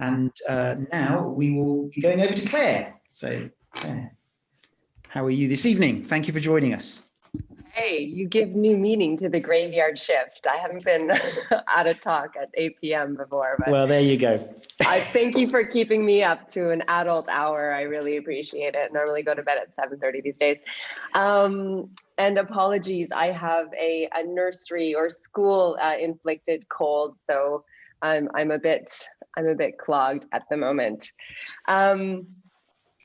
And now we will be going over to Claire. So Claire, how are you this evening? Thank you for joining us. Hey, you give new meaning to the graveyard shift. I haven't been at a talk at 8 p.m. before. But well, there you go. I thank you for keeping me up to an adult hour. I really appreciate it. Normally go to bed at 7:30 these days. And apologies, I have a nursery or school inflicted cold, so I'm a bit clogged at the moment.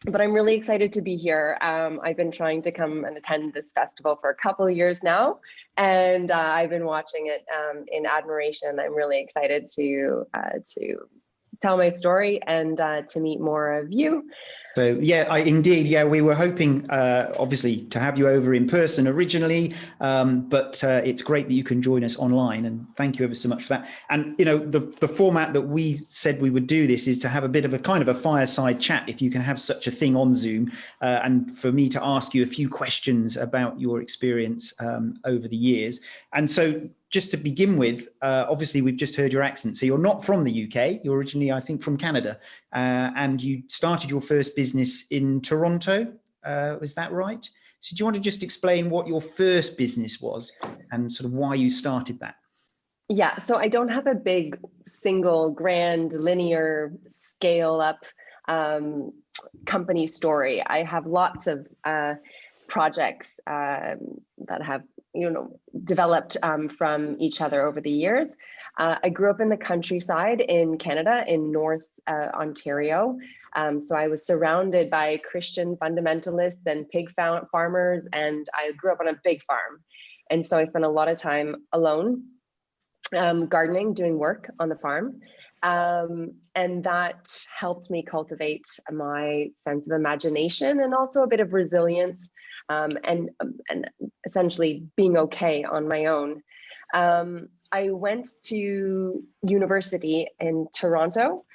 But I'm really excited to be here. I've been trying to come and attend this festival for a couple of years now, and I've been watching it in admiration. I'm really excited to tell my story and to meet more of you. So yeah, indeed, we were hoping obviously to have you over in person originally, but it's great that you can join us online, and thank you ever so much for that. And you know, the format that we said we would do this is to have a bit of a kind of a fireside chat, if you can have such a thing on Zoom, and for me to ask you a few questions about your experience over the years. And so just to begin with, obviously we've just heard your accent. So you're not from the UK. You're originally, I think, from Canada, and you started your first business in Toronto. Is that right? So do you want to just explain what your first business was and sort of why you started that? Yeah, so I don't have a big single grand linear scale up company story. I have lots of projects that have developed from each other over the years. I grew up in the countryside in Canada, in North Ontario. So I was surrounded by Christian fundamentalists and pig farmers, and I grew up on a big farm. And so I spent a lot of time alone, gardening, doing work on the farm. And that helped me cultivate my sense of imagination and also a bit of resilience, and essentially being okay on my own. I went to university in Toronto,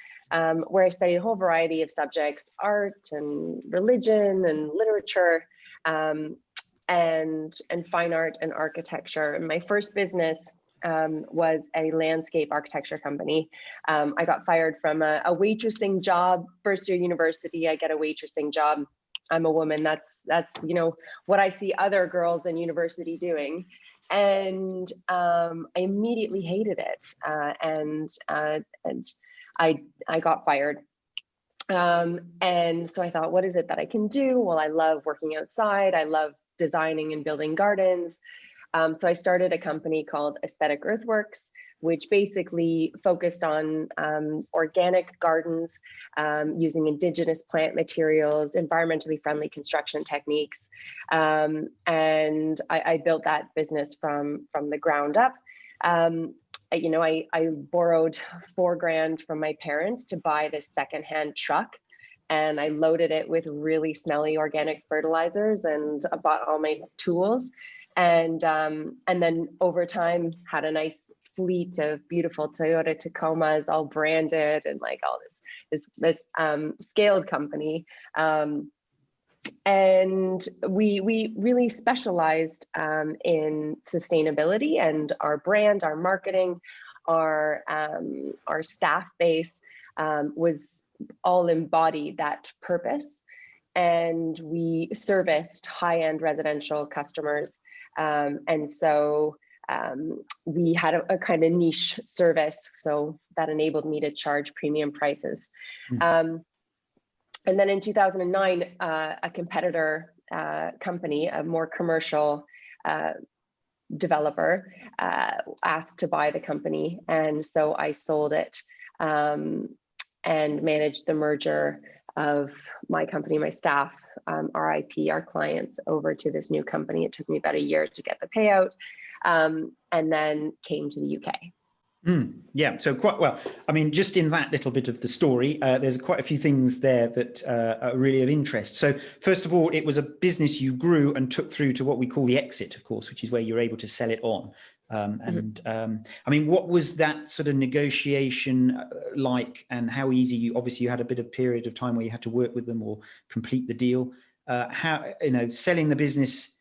where I studied a whole variety of subjects, art and religion and literature, and fine art and architecture. And my first business was a landscape architecture company. I got fired from a waitressing job. First year university, I get a waitressing job. I'm a woman. That's what I see other girls in university doing, and I immediately hated it. And I got fired. And so I thought, what is it that I can do? Well, I love working outside. I love designing and building gardens. So I started a company called Aesthetic Earthworks, which basically focused on organic gardens, using indigenous plant materials, environmentally friendly construction techniques. And I built that business from the ground up. I borrowed $4,000 from my parents to buy this secondhand truck, and I loaded it with really smelly organic fertilizers, and I bought all my tools. And then over time had a nice fleet of beautiful Toyota Tacomas, all branded, and like all this scaled company. And we really specialized in sustainability, and our brand, our marketing, our staff base was all embodied that purpose. And we serviced high-end residential customers. And so we had a kind of niche service, so that enabled me to charge premium prices. And then in 2009, a competitor company, a more commercial developer, asked to buy the company. And so I sold it and managed the merger of my company, my staff, our IP, our clients, over to this new company. It took me about a year to get the payout, and then came to the UK. Yeah, so quite well. I mean, just in that little bit of the story, there's quite a few things there that are really of interest. So first of all, it was a business you grew and took through to what we call the exit, of course, which is where you're able to sell it on. I mean, what was that sort of negotiation like, and how easy? Obviously you had a bit of period of time where you had to work with them or complete the deal. How, selling the business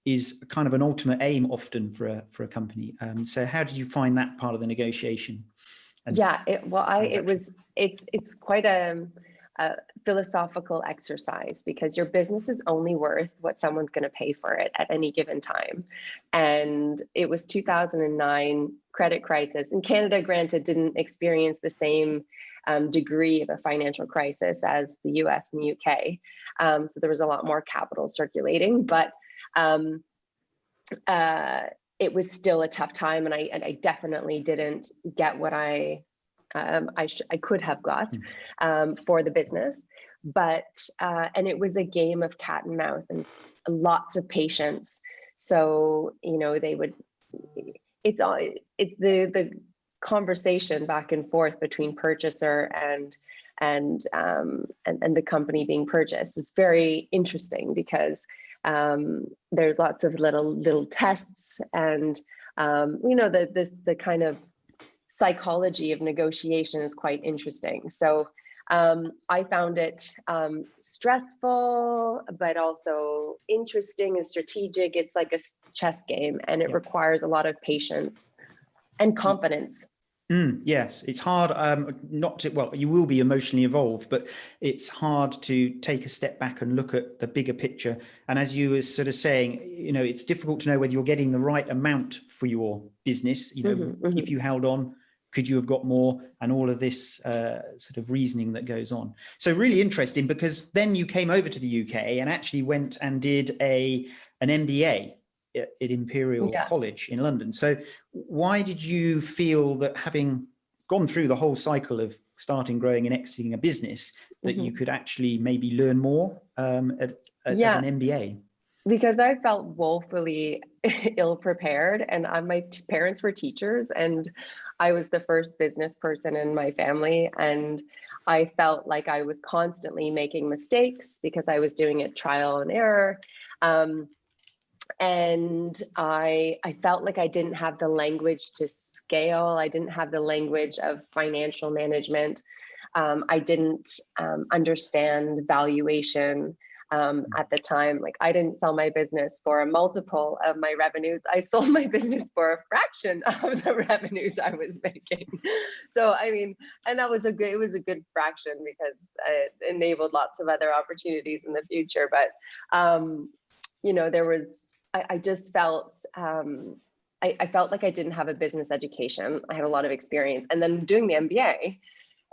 is kind of an ultimate aim often for a company. So how did you find that part of the negotiation? Yeah, it's quite a philosophical exercise, because your business is only worth what someone's going to pay for it at any given time. And it was 2009 credit crisis, and Canada, granted, didn't experience the same degree of a financial crisis as the US and the UK. So there was a lot more capital circulating, but it was still a tough time, and I definitely didn't get what I could have got for the business. But and it was a game of cat and mouse and lots of patience. So it's the conversation back and forth between purchaser and the company being purchased is very interesting, because there's lots of little tests, and the kind of psychology of negotiation is quite interesting. So I found it stressful, but also interesting and strategic. It's like a chess game, and it requires a lot of patience and confidence. Yes, it's hard you will be emotionally involved, but it's hard to take a step back and look at the bigger picture. And as you were sort of saying, it's difficult to know whether you're getting the right amount for your business. If you held on, could you have got more? And all of this sort of reasoning that goes on. So really interesting, because then you came over to the UK and actually went and did an MBA at Imperial College in London. So why did you feel that, having gone through the whole cycle of starting, growing and exiting a business, that you could actually maybe learn more as an MBA? Because I felt woefully ill prepared, and my parents were teachers, and I was the first business person in my family, and I felt like I was constantly making mistakes because I was doing it trial and error. And I felt like I didn't have the language to scale. I didn't have the language of financial management. I didn't understand valuation at the time. Like, I didn't sell my business for a multiple of my revenues. I sold my business for a fraction of the revenues I was making. So, and it was a good fraction, because it enabled lots of other opportunities in the future. But, I just felt, I felt like I didn't have a business education. I had a lot of experience. And then doing the MBA,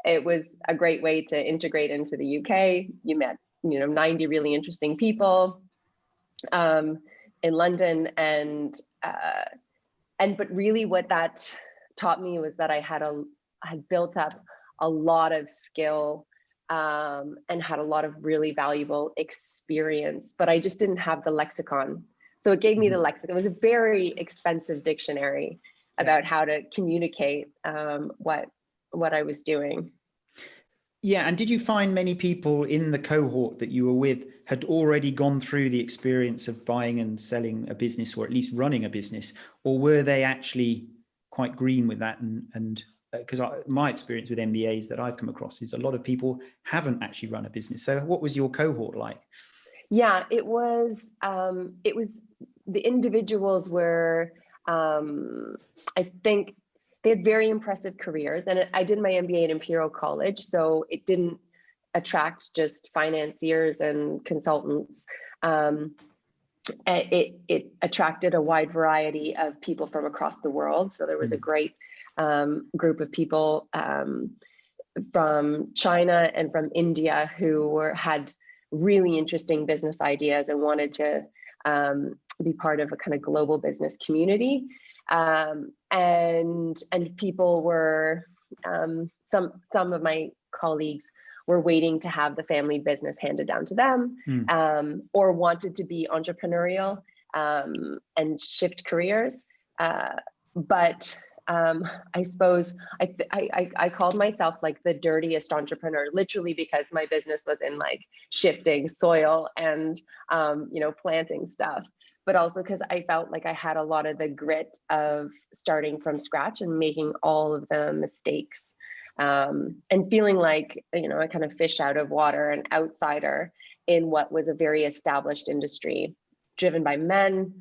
it was a great way to integrate into the UK. You met, 90 really interesting people in London. But really what that taught me was that I had built up a lot of skill and had a lot of really valuable experience, but I just didn't have the lexicon. So it gave me the lexicon. It was a very expensive dictionary about how to communicate what I was doing. Yeah, and did you find many people in the cohort that you were with had already gone through the experience of buying and selling a business, or at least running a business, or were they actually quite green with that? And because my experience with MBAs that I've come across is a lot of people haven't actually run a business. So what was your cohort like? Yeah, it was the individuals were, I think they had very impressive careers, and I did my MBA at Imperial College, so it didn't attract just financiers and consultants. It attracted a wide variety of people from across the world. So there was a great group of people from China and from India who had really interesting business ideas and wanted to be part of a kind of global business community. And people were, some of my colleagues were waiting to have the family business handed down to them, or wanted to be entrepreneurial and shift careers. But I suppose I called myself like the dirtiest entrepreneur, literally, because my business was in like shifting soil and planting stuff, but also because I felt like I had a lot of the grit of starting from scratch and making all of the mistakes, and feeling like a kind of fish out of water, an outsider in what was a very established industry driven by men,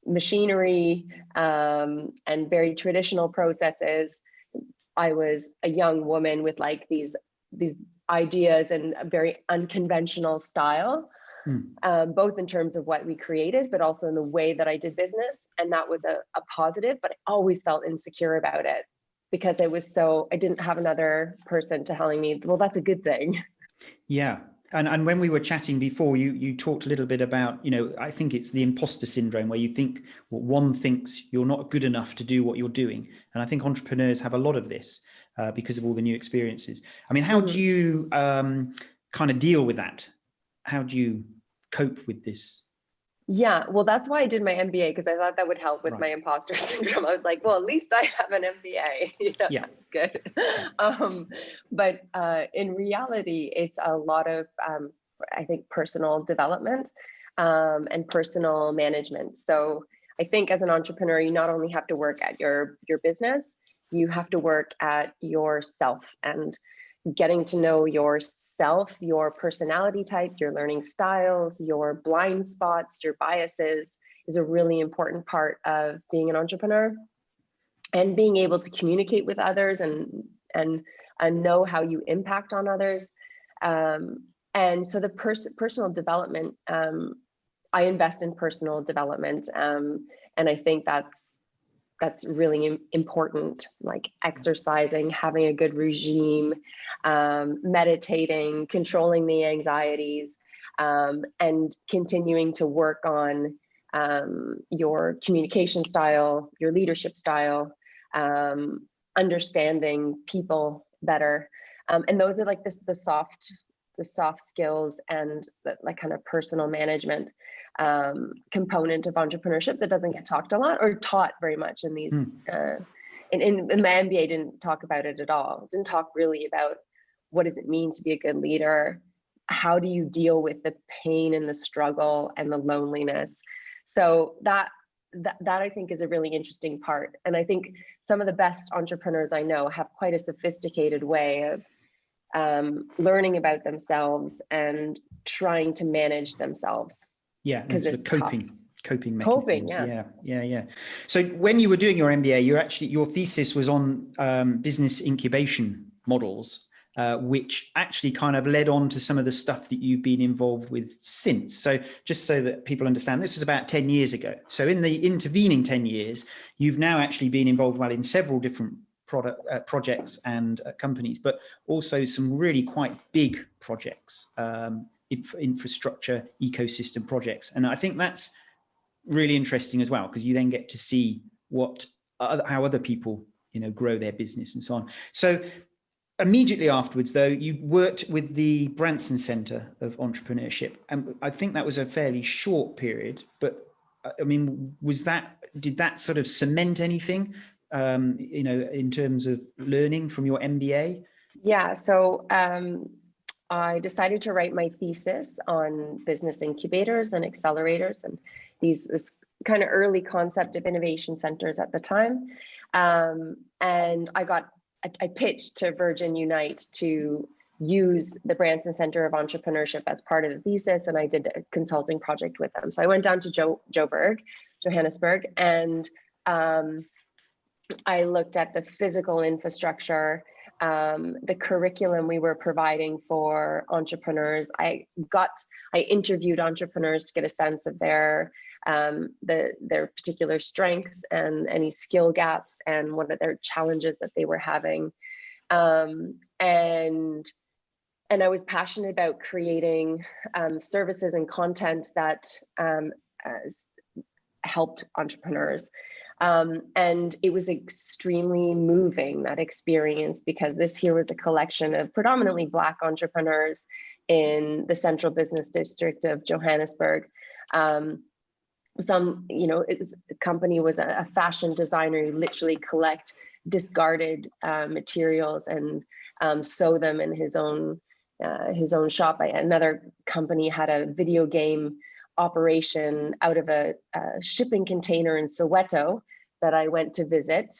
machinery, and very traditional processes. I was a young woman with like these ideas and a very unconventional style, both in terms of what we created, but also in the way that I did business. And that was a positive, but I always felt insecure about it because I didn't have another person telling me, well, that's a good thing. Yeah. And when we were chatting before, you talked a little bit about, I think it's the imposter syndrome, where you think, well, one thinks you're not good enough to do what you're doing. And I think entrepreneurs have a lot of this because of all the new experiences. I mean, how do you kind of deal with that? How do you cope with this? Yeah, well, that's why I did my MBA, because I thought that would help with my imposter syndrome. I was like, well, at least I have an MBA. Yeah. That's good. But in reality, it's a lot of, I think, personal development and personal management. So I think as an entrepreneur, you not only have to work at your business, you have to work at yourself, and getting to know yourself, your personality type, your learning styles, your blind spots, your biases is a really important part of being an entrepreneur, and being able to communicate with others and know how you impact on others. And so the personal development, I invest in personal development. And I think that's really important, like exercising, having a good regime, meditating, controlling the anxieties, and continuing to work on your communication style, your leadership style, understanding people better. And those are like the soft skills and the like kind of personal management component of entrepreneurship that doesn't get talked a lot or taught very much in these in my MBA. Didn't talk about it at all. It didn't talk really about what does it mean to be a good leader, how do you deal with the pain and the struggle and the loneliness. So that I think is a really interesting part. And I think some of the best entrepreneurs I know have quite a sophisticated way of learning about themselves and trying to manage themselves. Yeah, and sort of coping mechanisms. Yeah. So when you were doing your MBA, your thesis was on business incubation models, which actually kind of led on to some of the stuff that you've been involved with since. So just so that people understand, this was about 10 years ago. So in the intervening 10 years, you've now actually been involved in several different projects and companies, but also some really quite big projects, infrastructure ecosystem projects. And I think that's really interesting as well, because you then get to see how other people grow their business and so on. So immediately afterwards, though, you worked with the Branson Center of Entrepreneurship, and I think that was a fairly short period, but I mean, did that sort of cement anything in terms of learning from your MBA? Yeah, so I decided to write my thesis on business incubators and accelerators, and this kind of early concept of innovation centers at the time. And I pitched to Virgin Unite to use the Branson Center of Entrepreneurship as part of the thesis, and I did a consulting project with them. So I went down to Johannesburg, and I looked at the physical infrastructure, the curriculum we were providing for entrepreneurs. I interviewed entrepreneurs to get a sense of their particular strengths and any skill gaps and what are their challenges that they were having. And I was passionate about creating services and content that helped entrepreneurs. And it was extremely moving, that experience, because this here was a collection of predominantly Black entrepreneurs in the central business district of Johannesburg. The company was a fashion designer who literally collect discarded materials and sew them in his own shop. Another company had a video game operation out of a shipping container in Soweto that I went to visit,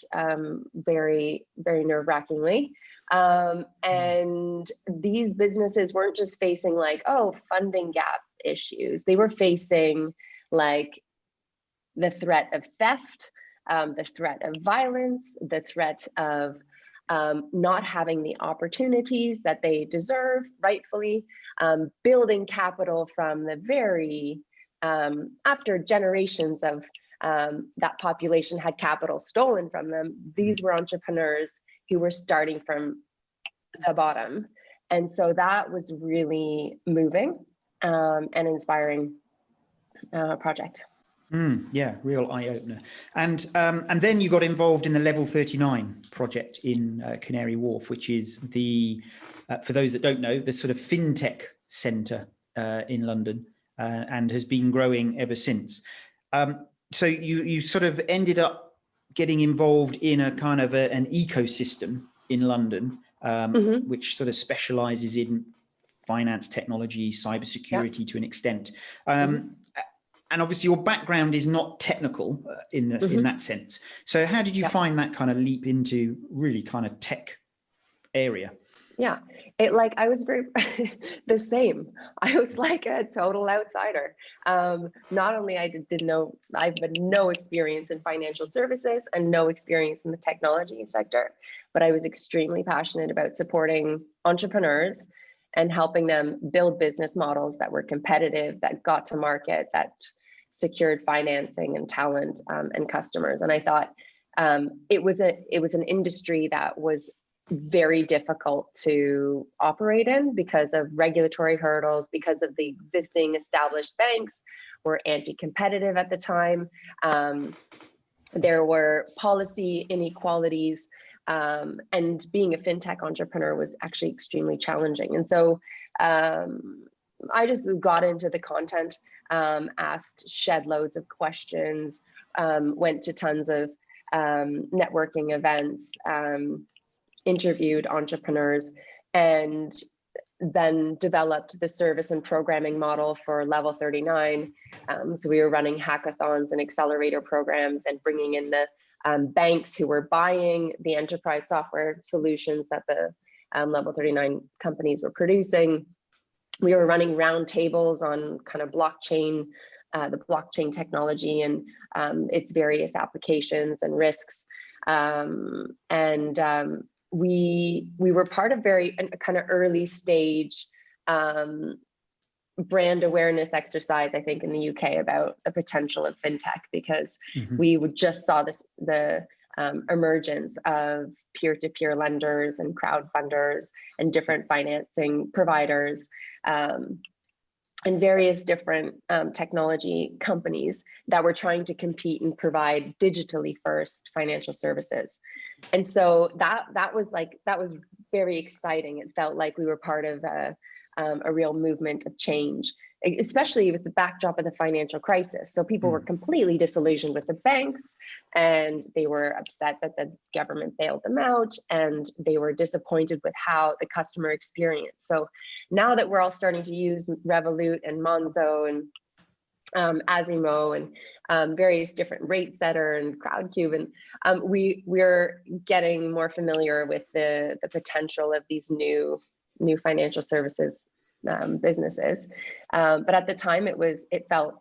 very, very nerve-wrackingly. And these businesses weren't just facing funding gap issues. They were facing the threat of theft, the threat of violence, the threat of not having the opportunities that they deserve, rightfully, building capital from the very, after generations of that population had capital stolen from them. These were entrepreneurs who were starting from the bottom. And so that was really moving and inspiring project. Yeah, real eye opener. And then you got involved in the Level 39 project in Canary Wharf, which is the, for those that don't know, the sort of Fintech centre in London, and has been growing ever since. So you sort of ended up getting involved in a kind of an ecosystem in London, which sort of specialises in finance technology, cybersecurity to an extent. And obviously your background is not technical in that sense. So how did you find that kind of leap into really kind of tech area? Yeah, I was very the same. I was like a total outsider. Not only I had no experience in financial services and no experience in the technology sector, but I was extremely passionate about supporting entrepreneurs and helping them build business models that were competitive, that got to market, that secured financing and talent and customers. And I thought it was an industry that was very difficult to operate in because of regulatory hurdles, because of the existing established banks were anti-competitive at the time. There were policy inequalities, and being a fintech entrepreneur was actually extremely challenging. And so I just got into the content, asked shed loads of questions, went to tons of networking events, interviewed entrepreneurs, and then developed the service and programming model for Level 39. So we were running hackathons and accelerator programs and bringing in the banks who were buying the enterprise software solutions that the Level 39 companies were producing. We were running roundtables on kind of blockchain, the blockchain technology and its various applications and risks. We were part of very kind of early stage brand awareness exercise, I think, in the UK about the potential of fintech, because we would just saw the emergence of peer-to-peer lenders and crowdfunders and different financing providers and various different technology companies that were trying to compete and provide digitally first financial services. And so that was very exciting. It felt like we were part of a real movement of change, especially with the backdrop of the financial crisis. So people were completely disillusioned with the banks, and they were upset that the government bailed them out, and they were disappointed with how the customer experience. So now that we're all starting to use Revolut and Monzo and Asimo and various different rate setter and Crowdcube, and we're getting more familiar with the potential of these new financial services businesses, but at the time it felt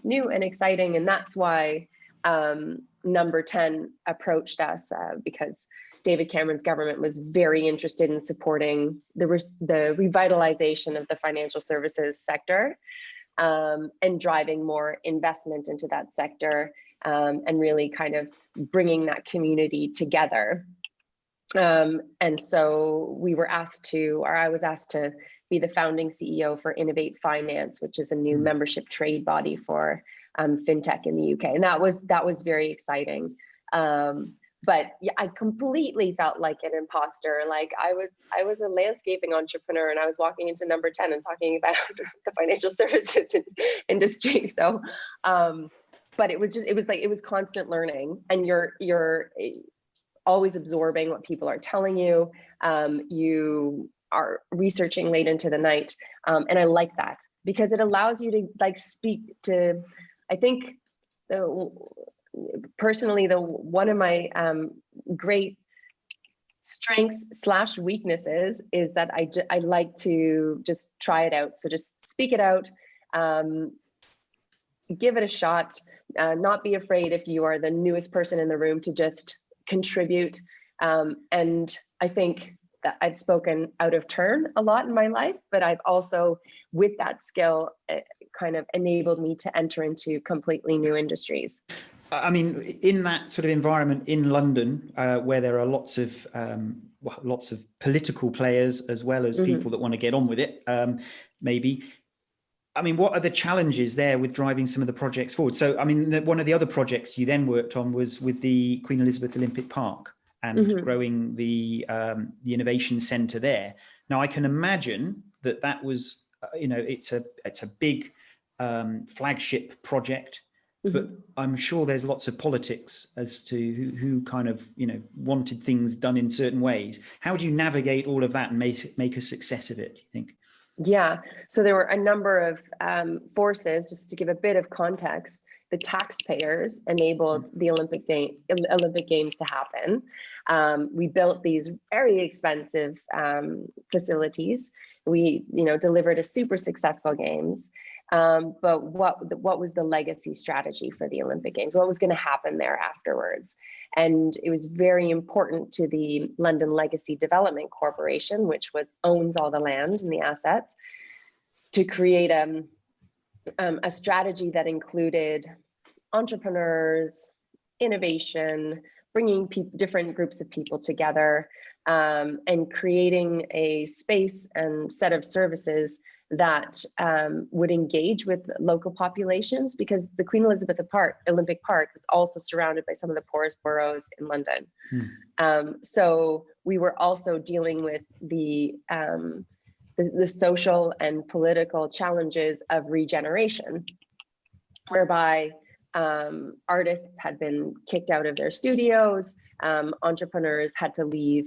new and exciting, and that's why Number 10 approached us, because David Cameron's government was very interested in supporting the revitalization of the financial services sector, and driving more investment into that sector, and really kind of bringing that community together. And so I was asked to be the founding CEO for Innovate Finance, which is a new membership trade body for fintech in the UK, and that was very exciting. But yeah, I completely felt like an imposter. Like I was a landscaping entrepreneur, and I was walking into Number 10 and talking about the financial services industry. So, but it was constant learning, and you're always absorbing what people are telling you. You are researching late into the night. And I like that because it allows you to speak to, I think personally, one of my great strengths / weaknesses is that I like to just try it out. So just speak it out, give it a shot, not be afraid if you are the newest person in the room to just contribute. And I think that I've spoken out of turn a lot in my life, but I've also, with that skill, kind of enabled me to enter into completely new industries. I mean, in that sort of environment in London, where there are lots of political players as well as people that want to get on with it, maybe. I mean, what are the challenges there with driving some of the projects forward? So, I mean, one of the other projects you then worked on was with the Queen Elizabeth Olympic Park and growing the innovation centre there. Now, I can imagine that was, it's a big flagship project. But I'm sure there's lots of politics as to who kind of, wanted things done in certain ways. How do you navigate all of that and make a success of it, do you think? Yeah, so there were a number of forces, just to give a bit of context. The taxpayers enabled the Olympic Games to happen. We built these very expensive facilities. We, delivered a super successful games. But what was the legacy strategy for the Olympic Games? What was going to happen there afterwards? And it was very important to the London Legacy Development Corporation, which owns all the land and the assets, to create a strategy that included entrepreneurs, innovation, bringing different groups of people together, and creating a space and set of services that would engage with local populations, because the Queen Elizabeth Olympic Park is also surrounded by some of the poorest boroughs in London. So we were also dealing with the social and political challenges of regeneration, whereby artists had been kicked out of their studios, entrepreneurs had to leave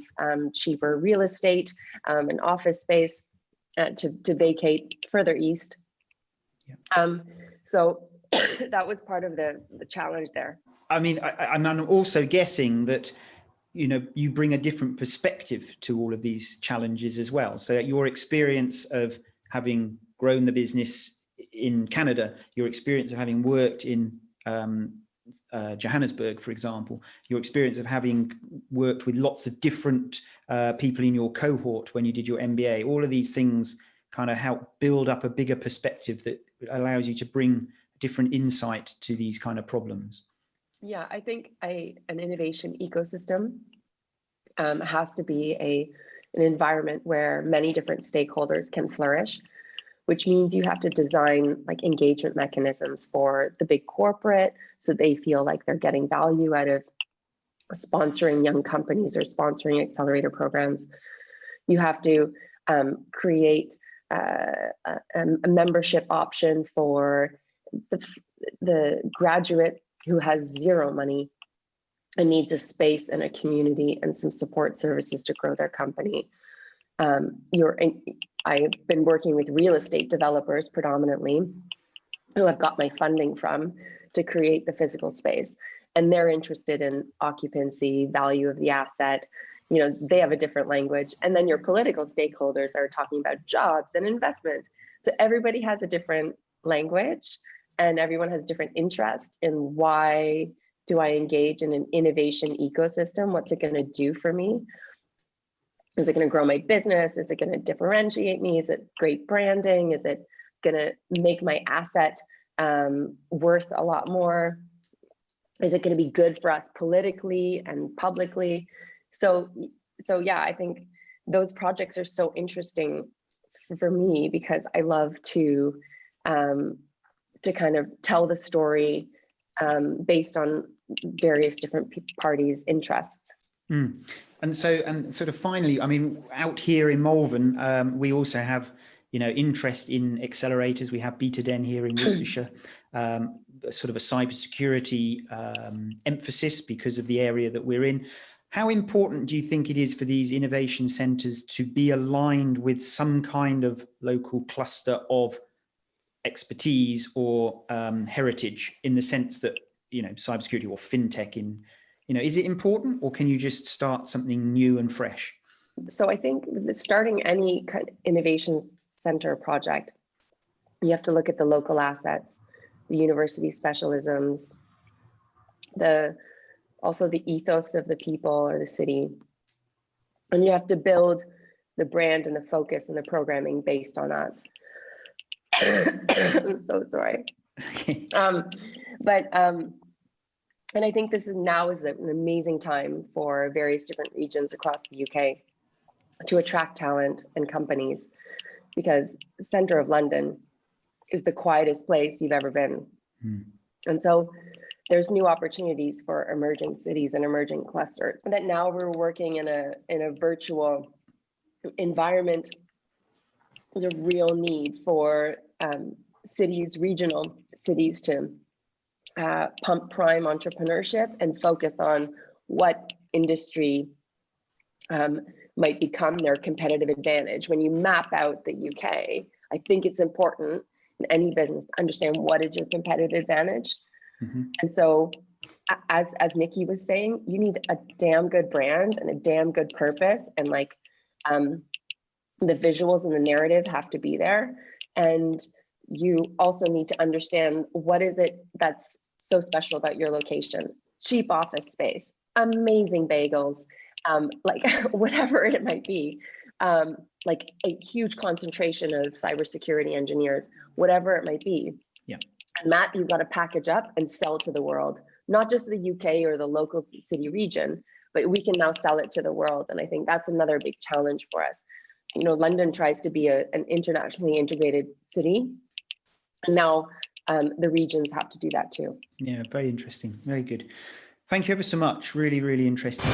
cheaper real estate and office space to vacate further east. So that was part of the challenge there. I mean, I'm also guessing that, you bring a different perspective to all of these challenges as well. So your experience of having grown the business in Canada, your experience of having worked in Johannesburg, for example, your experience of having worked with lots of different people in your cohort when you did your MBA, all of these things kind of help build up a bigger perspective that allows you to bring different insight to these kind of problems. Yeah, I think an innovation ecosystem has to be an environment where many different stakeholders can flourish, which means you have to design like engagement mechanisms for the big corporate so they feel like they're getting value out of sponsoring young companies or sponsoring accelerator programs. You have to create a membership option for the graduate who has zero money and needs a space and a community and some support services to grow their company. I've been working with real estate developers predominantly, who I've got my funding from to create the physical space. And they're interested in occupancy, value of the asset. They have a different language. And then your political stakeholders are talking about jobs and investment. So everybody has a different language and everyone has different interest in why do I engage in an innovation ecosystem? What's it going to do for me? Is it going to grow my business? Is it going to differentiate me? Is it great branding? Is it going to make my asset worth a lot more? Is it going to be good for us politically and publicly? So yeah, I think those projects are so interesting for me because I love to kind of tell the story based on various different parties' interests. And sort of finally, I mean, out here in Malvern, we also have, interest in accelerators. We have Beta Den here in Worcestershire, sort of a cybersecurity emphasis because of the area that we're in. How important do you think it is for these innovation centres to be aligned with some kind of local cluster of expertise or heritage, in the sense that, cybersecurity or fintech is it important, or can you just start something new and fresh? So I think starting any kind of innovation center project, you have to look at the local assets, the university specialisms, the also the ethos of the people or the city. And you have to build the brand and the focus and the programming based on that. I'm so sorry. And I think this is now is an amazing time for various different regions across the UK to attract talent and companies, because the center of London is the quietest place you've ever been. And so there's new opportunities for emerging cities and emerging clusters. And that now we're working in a virtual environment. There's a real need for cities, regional cities, to pump prime entrepreneurship and focus on what industry might become their competitive advantage. When you map out the UK, I think it's important in any business to understand what is your competitive advantage. And so, as Nikki was saying, you need a damn good brand and a damn good purpose, and like the visuals and the narrative have to be there. And you also need to understand what is it that's so special about your location. Cheap office space, amazing bagels, like whatever it might be, like a huge concentration of cybersecurity engineers, whatever it might be. Yeah. And that you've got to package up and sell to the world, not just the UK or the local city region, but we can now sell it to the world. And I think that's another big challenge for us. You know, London tries to be an internationally integrated city, and now the regions have to do that too. Yeah, very interesting. Very good. Thank you ever so much. Really, really interesting.